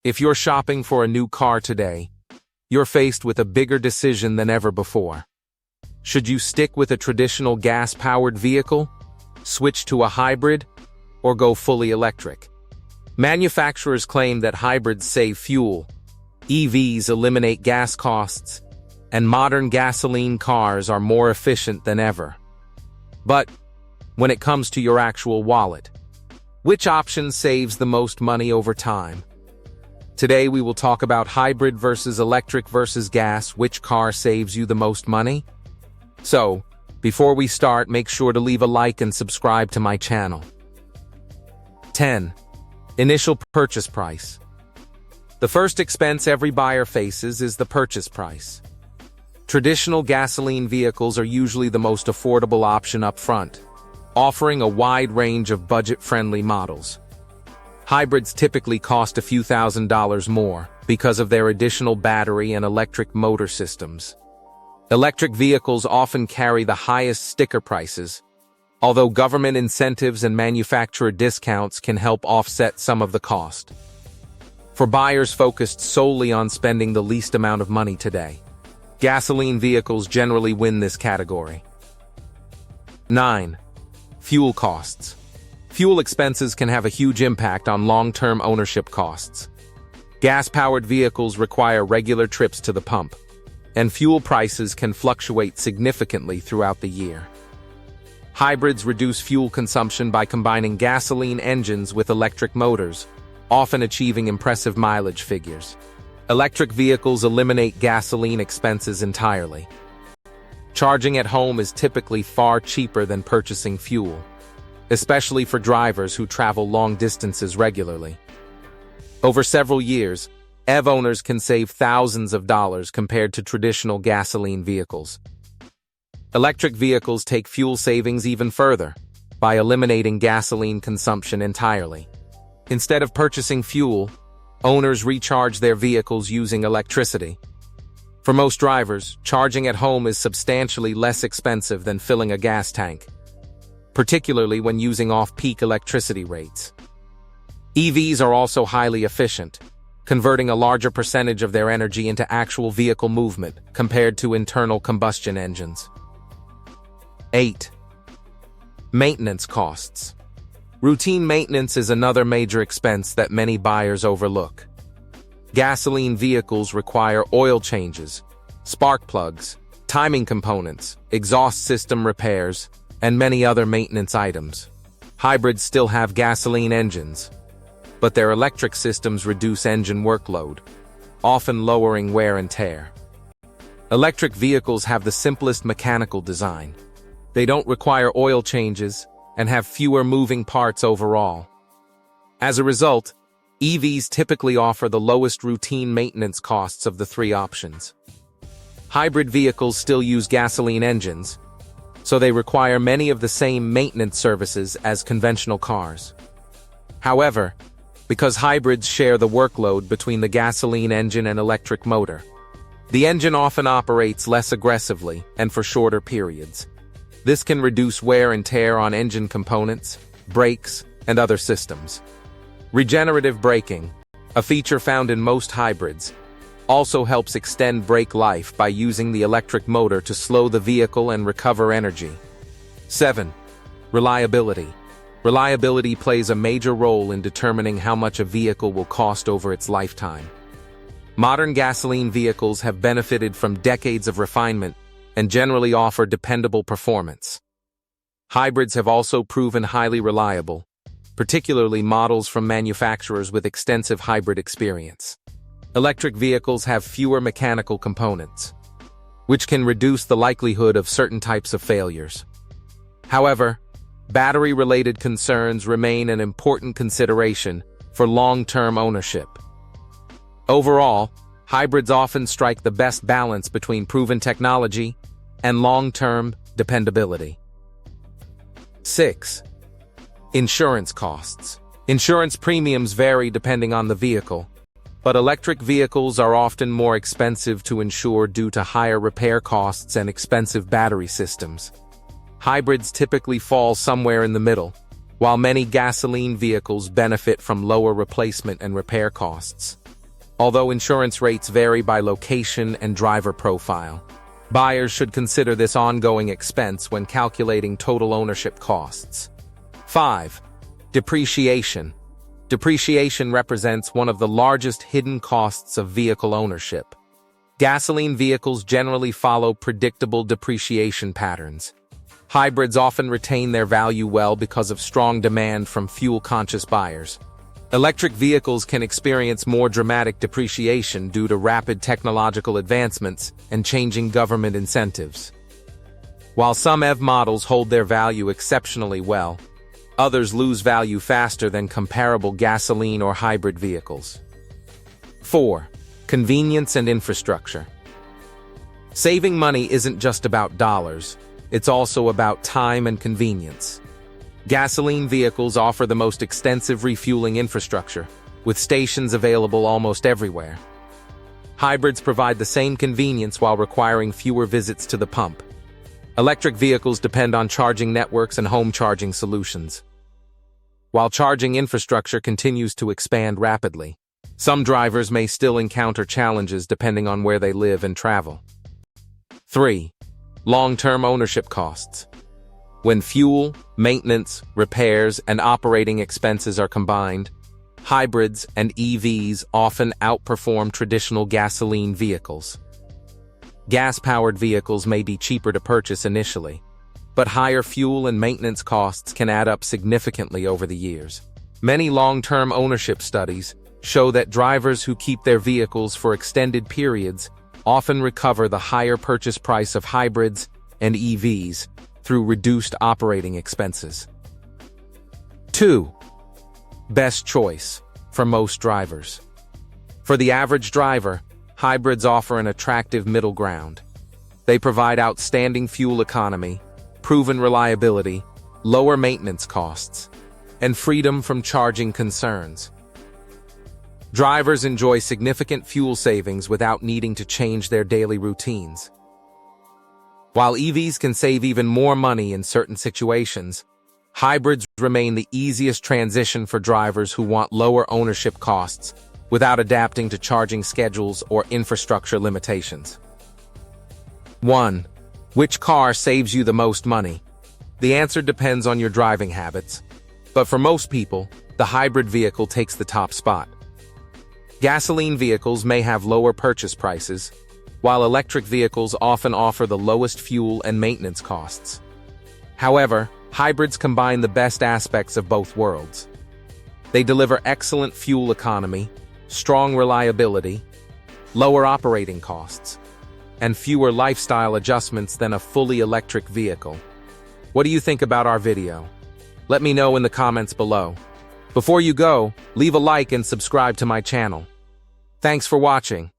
If you're shopping for a new car today, you're faced with a bigger decision than ever before. Should you stick with a traditional gas-powered vehicle, switch to a hybrid, or go fully electric? Manufacturers claim that hybrids save fuel, EVs eliminate gas costs, and modern gasoline cars are more efficient than ever. But when it comes to your actual wallet, which option saves the most money over time? Today we will talk about hybrid versus electric versus gas, which car saves you the most money? So, before we start, make sure to leave a like and subscribe to my channel. 10. Initial purchase price. The first expense every buyer faces is the purchase price. Traditional gasoline vehicles are usually the most affordable option up front, offering a wide range of budget-friendly models. Hybrids typically cost a few $1,000s more because of their additional battery and electric motor systems. Electric vehicles often carry the highest sticker prices, although government incentives and manufacturer discounts can help offset some of the cost. For buyers focused solely on spending the least amount of money today, gasoline vehicles generally win this category. 9. Fuel costs. Fuel expenses can have a huge impact on long-term ownership costs. Gas-powered vehicles require regular trips to the pump, and fuel prices can fluctuate significantly throughout the year. Hybrids reduce fuel consumption by combining gasoline engines with electric motors, often achieving impressive mileage figures. Electric vehicles eliminate gasoline expenses entirely. Charging at home is typically far cheaper than purchasing fuel, especially for drivers who travel long distances regularly. Over several years, EV owners can save thousands of dollars compared to traditional gasoline vehicles. Electric vehicles take fuel savings even further by eliminating gasoline consumption entirely. Instead of purchasing fuel, owners recharge their vehicles using electricity. For most drivers, charging at home is substantially less expensive than filling a gas tank, particularly when using off-peak electricity rates. EVs are also highly efficient, converting a larger percentage of their energy into actual vehicle movement compared to internal combustion engines. 8. Maintenance costs. Routine maintenance is another major expense that many buyers overlook. Gasoline vehicles require oil changes, spark plugs, timing components, exhaust system repairs, and many other maintenance items. Hybrids still have gasoline engines, but their electric systems reduce engine workload, often lowering wear and tear. Electric vehicles have the simplest mechanical design. They don't require oil changes and have fewer moving parts overall. As a result, EVs typically offer the lowest routine maintenance costs of the three options. Hybrid vehicles still use gasoline engines, so they require many of the same maintenance services as conventional cars. However, because hybrids share the workload between the gasoline engine and electric motor, the engine often operates less aggressively and for shorter periods. This can reduce wear and tear on engine components, brakes, and other systems. Regenerative braking, a feature found in most hybrids, also helps extend brake life by using the electric motor to slow the vehicle and recover energy. 7. Reliability. Reliability plays a major role in determining how much a vehicle will cost over its lifetime. Modern gasoline vehicles have benefited from decades of refinement and generally offer dependable performance. Hybrids have also proven highly reliable, particularly models from manufacturers with extensive hybrid experience. Electric vehicles have fewer mechanical components, which can reduce the likelihood of certain types of failures. However, battery-related concerns remain an important consideration for long-term ownership. Overall, hybrids often strike the best balance between proven technology and long-term dependability. 6. Insurance costs. Insurance premiums vary depending on the vehicle, but electric vehicles are often more expensive to insure due to higher repair costs and expensive battery systems. Hybrids typically fall somewhere in the middle, while many gasoline vehicles benefit from lower replacement and repair costs. although insurance rates vary by location and driver profile. Buyers should consider this ongoing expense when calculating total ownership costs. 5. Depreciation. Depreciation represents one of the largest hidden costs of vehicle ownership. Gasoline vehicles generally follow predictable depreciation patterns. Hybrids often retain their value well because of strong demand from fuel-conscious buyers. Electric vehicles can experience more dramatic depreciation due to rapid technological advancements and changing government incentives. While some EV models hold their value exceptionally well, others lose value faster than comparable gasoline or hybrid vehicles. 4. Convenience and infrastructure. Saving money isn't just about dollars, it's also about time and convenience. Gasoline vehicles offer the most extensive refueling infrastructure, with stations available almost everywhere. Hybrids provide the same convenience while requiring fewer visits to the pump. Electric vehicles depend on charging networks and home charging solutions. While charging infrastructure continues to expand rapidly, some drivers may still encounter challenges depending on where they live and travel. 3. Long-term ownership costs. When fuel, maintenance, repairs, and operating expenses are combined, hybrids and EVs often outperform traditional gasoline vehicles. Gas-powered vehicles may be cheaper to purchase initially, but higher fuel and maintenance costs can add up significantly over the years. Many long-term ownership studies show that drivers who keep their vehicles for extended periods often recover the higher purchase price of hybrids and EVs through reduced operating expenses. 2. Best choice for most drivers. For the average driver, hybrids offer an attractive middle ground. They provide outstanding fuel economy, proven reliability, lower maintenance costs, and freedom from charging concerns. Drivers enjoy significant fuel savings without needing to change their daily routines. While EVs can save even more money in certain situations, hybrids remain the easiest transition for drivers who want lower ownership costs without adapting to charging schedules or infrastructure limitations. 1. Which car saves you the most money? The answer depends on your driving habits, but for most people, the hybrid vehicle takes the top spot. Gasoline vehicles may have lower purchase prices, while electric vehicles often offer the lowest fuel and maintenance costs. However, hybrids combine the best aspects of both worlds. They deliver excellent fuel economy, strong reliability, lower operating costs, and fewer lifestyle adjustments than a fully electric vehicle. What do you think about our video? Let me know in the comments below. Before you go, leave a like and subscribe to my channel. Thanks for watching.